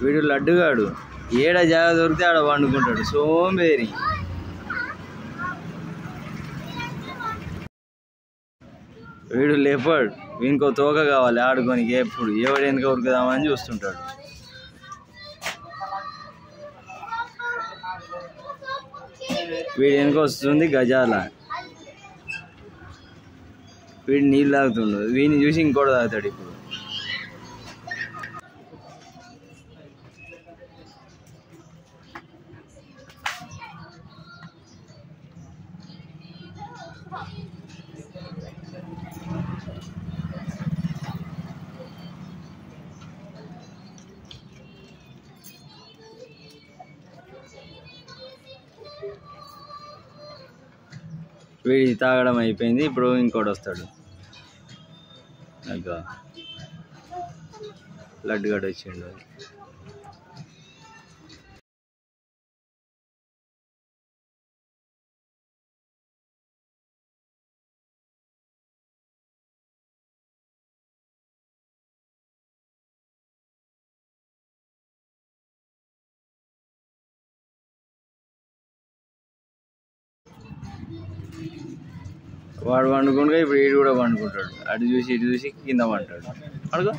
వీడు లడ్డుగాడు ఏడ జాగ దొరికితే ఆడ వండుకుంటాడు సోంబేరి. వీడు లేపాడు, వీనికో తోక కావాలి ఆడుకోనికి, ఎప్పుడు ఎవడు వెనుక ఉరుకుదామని చూస్తుంటాడు. వీడు వెనుక వస్తుంది గజాల, వీడు నీళ్ళు తాగుతుండు, వీడిని చూసి ఇంకోటి తాగుతాడు. ఇప్పుడు వీడి తాగడం అయిపోయింది, ఇప్పుడు ఇంకోటి వస్తాడు. ఇంకా లడ్డుగడ్డ వచ్చిండు. వాడు వండుకుంటా, ఇప్పుడు వీడు కూడా వండుకుంటాడు. అటు చూసి ఇటు చూసి కింద వంటాడు. అడుగు.